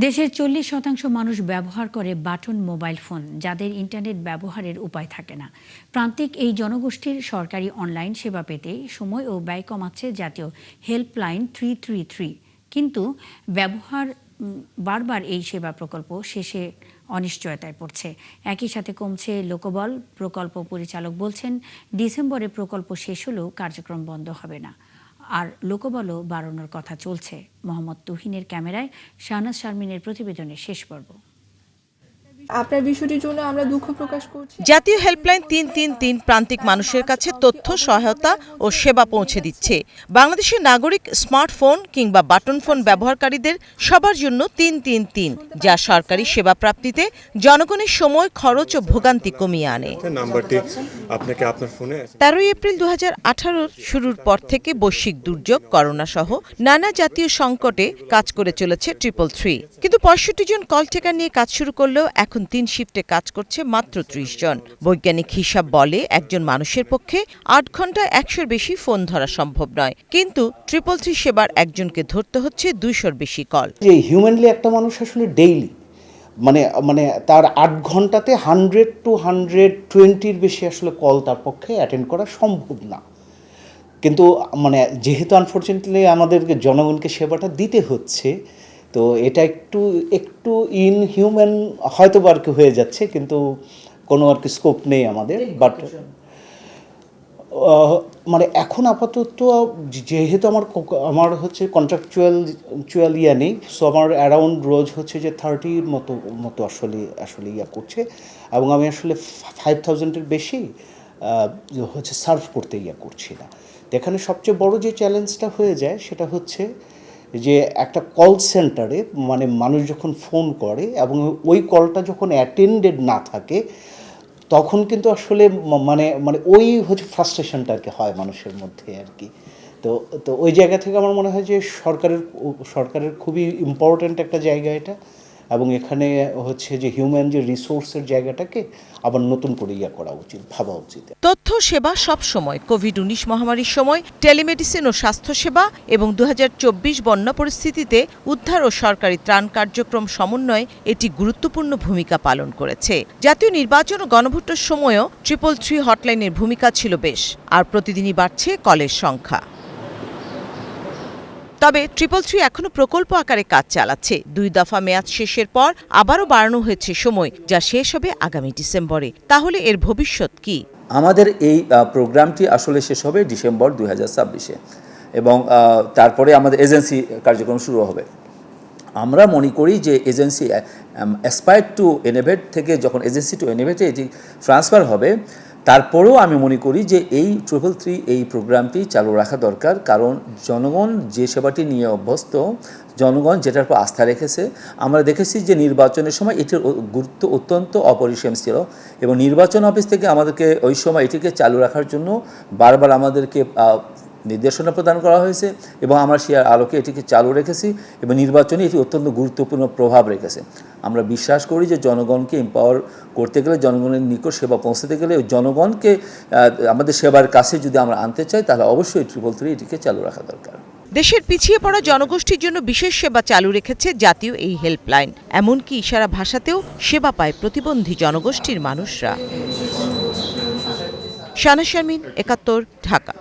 দেশের 40% মানুষ ব্যবহার করে বাটন মোবাইল ফোন, যাদের ইন্টারনেট ব্যবহারের উপায় থাকে না। প্রান্তিক এই জনগোষ্ঠীর সরকারি অনলাইন সেবা পেতে সময় ও ব্যয় কমাচ্ছে জাতীয় হেল্পলাইন 333। কিন্তু বারবার এই সেবা প্রকল্প শেষে অনিশ্চয়তায় পড়ছে। একই সাথে কমছে লোকবল। প্রকল্প পরিচালক বলছেন, ডিসেম্বরে প্রকল্প শেষ হলেও কার্যক্রম বন্ধ হবে না, আর লোকবলও বাড়ানোর কথা চলছে। মোহাম্মদ তুহিনের ক্যামেরায় শাহনাজ শারমিনের প্রতিবেদনের শেষ পর্ব। আপনার বিষয়টির জন্য আমরা দুঃখ প্রকাশ করছি। জাতীয় হেল্পলাইন 333 প্রান্তিক মানুষের কাছে তথ্য, সহায়তা ও সেবা পৌঁছে দিচ্ছে। বাংলাদেশের নাগরিক, স্মার্টফোন কিংবা বাটন ফোন ব্যবহারকারীদের সবার জন্য 333, যা সরকারি সেবা প্রাপ্তিতে জনগণের সময়, খরচ ও ভোগান্তি কমিয়ে আনে। 13 এপ্রিল 2018 শুরুর পর থেকে বৈশ্বিক দুর্যোগ, করোনা সহ নানা জাতীয় সংকটে কাজ করে চলেছে 333। কিন্তু 65 জন কল টেকার নিয়ে কাজ শুরু করলেও এখন 3 শিফটে কাজ করছে মাত্র 30 জন। বৈজ্ঞানিক হিসাব বলে একজন মানুষের পক্ষে 8 ঘন্টায় 100-র বেশি ফোন ধরা সম্ভব নয়, কিন্তু 333 সেবার একজনকে ধরতে হচ্ছে 200-র বেশি কল। যে হিউম্যানলি একটা মানুষ আসলে ডেইলি মানে তার 8 ঘন্টাতে 100 to 120-র বেশি আসলে কল তার পক্ষে অ্যাটেন্ড করা সম্ভব না। কিন্তু যেহেতু আনফরচুনেটলি আমাদেরকে জনগণকে সেবাটা দিতে হচ্ছে, তো এটা একটু ইনহিউম্যান হয়তো আর কি হয়ে যাচ্ছে, কিন্তু কোনো আর কি স্কোপ নেই আমাদের। বাট এখন আপাতত যেহেতু আমার হচ্ছে কন্ট্রাকচুয়াল নেই, সো আমার অ্যারাউন্ড রোজ হচ্ছে যে 30-র মতো আসলে করছে, এবং আমি আসলে 5000-এর বেশি হচ্ছে সার্ভ করতে করছি না। এখানে সবচেয়ে বড় যে চ্যালেঞ্জটা হয়ে যায় সেটা হচ্ছে যে একটা কল সেন্টারে মানুষ যখন ফোন করে এবং ওই কলটা যখন অ্যাটেন্ডেড না থাকে, তখন কিন্তু আসলে ওই হচ্ছে ফ্রাস্ট্রেশনটা আর কি হয় মানুষের মধ্যে আর কি। তো ওই জায়গা থেকে আমার মনে হয় যে সরকারের খুবই ইম্পর্ট্যান্ট একটা জায়গা এটা, এবং এখানে হচ্ছে যে হিউম্যান যে রিসোর্সের জায়গাটাকে আবার নতুন করে করা উচিত, ভাবা উচিত। তথ্য সেবা সব সময়, কোভিড-19 মহামারীর সময় টেলিমেডিসিন ও স্বাস্থ্যসেবা এবং 2024 বন্যা পরিস্থিতিতে উদ্ধার ও সরকারি ত্রাণ কার্যক্রম সমন্বয়ে এটি গুরুত্বপূর্ণ ভূমিকা পালন করেছে। জাতীয় নির্বাচন ও গণভোটের সময়ও 333 হটলাইনের ভূমিকা ছিল বেশ, আর প্রতিদিনই বাড়ছে কলের সংখ্যা। তবে 333 এখনো প্রকল্প আকারে কাজ চালাচ্ছে। 2 দফা মেয়াদ শেষের পর আবারও বাড়ানো হয়েছে সময়, যা শেষ হবে আগামী ডিসেম্বরে। তাহলে এর ভবিষ্যৎ কি? আমাদের এই প্রোগ্রামটি আসলে শেষ হবে ডিসেম্বর 2026-এ, এবং তারপরে আমাদের এজেন্সি কার্যক্রম শুরু হবে। আমরা মনে করি যে এজেন্সি অ্যাসপায়ার টু ইনোভেট থেকে যখন এজেন্সি টু ইনোভেটে এটি ট্রান্সফার হবে, তারপরেও আমি মনে করি যে এই 333 এই প্রোগ্রামটি চালু রাখা দরকার, কারণ জনগণ যে সেবাটি নিয়ে অভ্যস্ত, জনগণ যেটার উপর আস্থা রেখেছে, আমরা দেখেছি যে নির্বাচনের সময় এটির গুরুত্ব অত্যন্ত অপরিসীম ছিল, এবং নির্বাচন অফিস থেকে আমাদেরকে ওই সময় এটিকে চালু রাখার জন্য বারবার আমাদেরকে নির্দেশনা প্রদান করা হয়েছে, এবং আমরা সে আলোকে এটিকে চালু রেখেছি, এবং নির্বাচনে এটি অত্যন্ত গুরুত্বপূর্ণ প্রভাব রেখেছে। আমরা বিশ্বাস করি যে জনগণকে এম্পাওয়ার করতে গেলে, জনগণের নিকট সেবা পৌঁছাতে গেলে, জনগণকে আমাদের সেবার কাছে যদি আমরা আনতে চাই, তাহলে অবশ্যই 333 এটিকে চালু রাখা দরকার। দেশের পিছিয়ে পড়া জনগোষ্ঠীর জন্য বিশেষ সেবা চালু রেখেছে জাতীয় এই হেল্পলাইন। এমনকি ইশারা ভাষাতেও সেবা পায় প্রতিবন্ধী জনগোষ্ঠীর মানুষরা। শাহনাজ শারমিন, 71, ঢাকা।